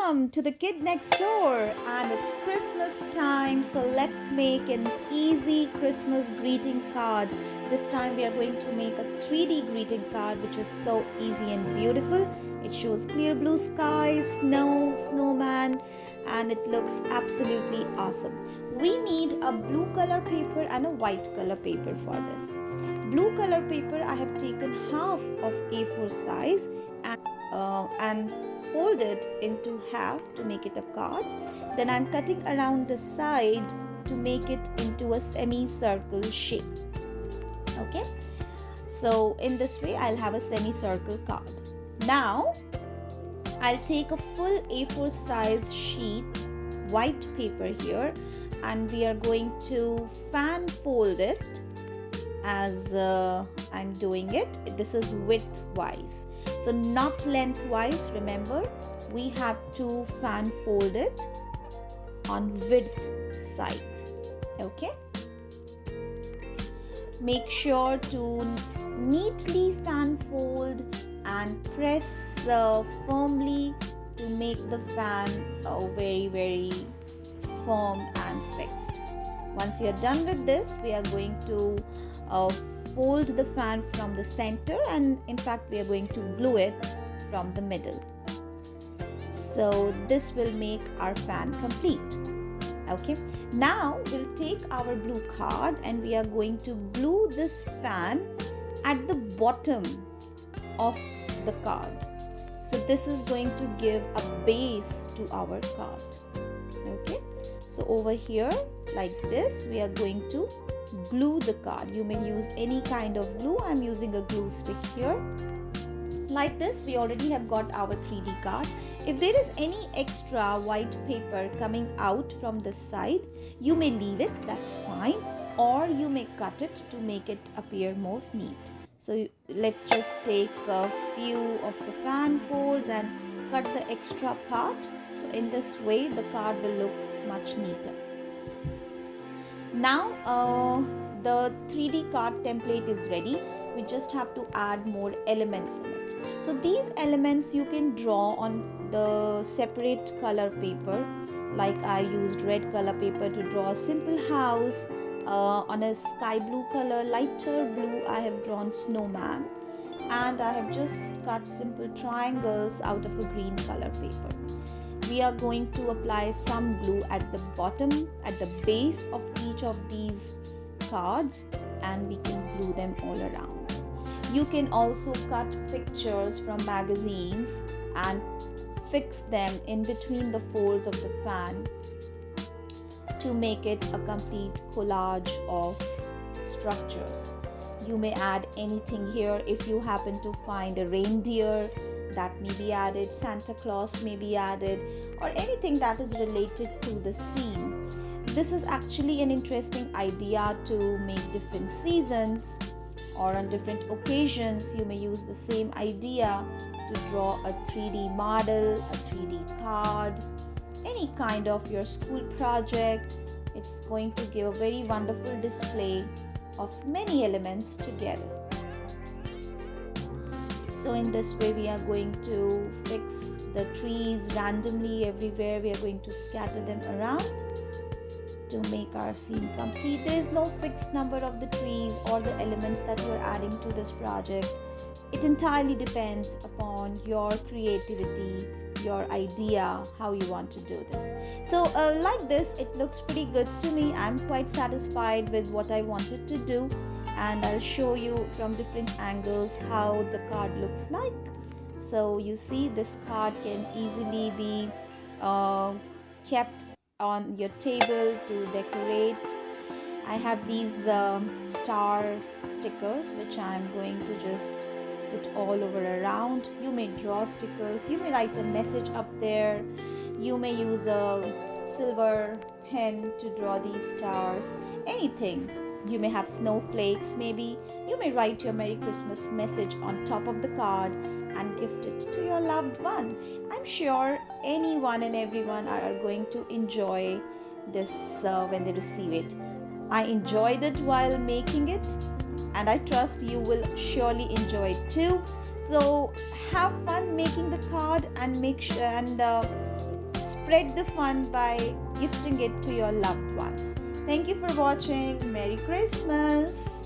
Welcome to the kid next door, and it's Christmas time, so let's make an easy Christmas greeting card. This time we are going to make a 3D greeting card which is so easy and beautiful. It shows clear blue skies, snow, snowman, and it looks absolutely awesome. We need a blue color paper and a white color paper for this. Blue color paper I have taken half of A4 size and fold it into half to make it a card. Then I'm cutting around the side to make it into a semicircle shape. Okay, so in this way I'll have a semicircle card. Now I'll take a full A4 size sheet white paper here, and we are going to fan fold it as I'm doing it. This is width-wise, so not lengthwise. Remember, we have to fan fold it on width side. Okay, make sure to neatly fan fold and press firmly to make the fan very firm and fixed. Once you're done with this, we are going to fold the fan from the center, and in fact we are going to glue it from the middle. So this will make our fan complete. Okay, now we'll take our blue card and we are going to glue this fan at the bottom of the card. So this is going to give a base to our card. Okay, so over here like this we are going to glue the card. You may use any kind of glue. I'm using a glue stick here. Like this, we already have got our 3D card. If there is any extra white paper coming out from the side, you may leave it, that's fine, or you may cut it to make it appear more neat. So let's just take a few of the fan folds and cut the extra part. So in this way the card will look much neater. Now the 3D card template is ready. We just have to add more elements in it. So these elements you can draw on the separate color paper. Like I used red color paper to draw a simple house. On a sky blue color, lighter blue, I have drawn snowman, and I have just cut simple triangles out of a green color paper. We are going to apply some glue at the bottom, at the base of each of these cards, and we can glue them all around. You can also cut pictures from magazines and fix them in between the folds of the fan to make it a complete collage of structures. You may add anything here. If you happen to find a reindeer, that may be added, Santa Claus may be added, or anything that is related to the scene. This is actually an interesting idea to make different seasons, or on different occasions you may use the same idea to draw a 3D model, a 3D card, any kind of your school project. It's going to give a very wonderful display of many elements together. So in this way we are going to fix the trees randomly everywhere. We are going to scatter them around to make our scene complete. There is no fixed number of the trees or the elements that you are adding to this project. It entirely depends upon your creativity, your idea, how you want to do this. So like this, it looks pretty good to me. I'm quite satisfied with what I wanted to do, and I'll show you from different angles how the card looks like. So you see, this card can easily be kept on your table to decorate. I have these star stickers which I'm going to just put all over around. You may draw stickers, you may write a message up there, you may use a silver pen to draw these stars, anything. You may have snowflakes, maybe you may write your Merry Christmas message on top of the card and gift it to your loved one. I'm sure anyone and everyone are going to enjoy this when they receive it. I enjoyed it while making it, and I trust you will surely enjoy it too. So have fun making the card and make sure and spread the fun by gifting it to your loved ones. Thank you for watching. Merry Christmas.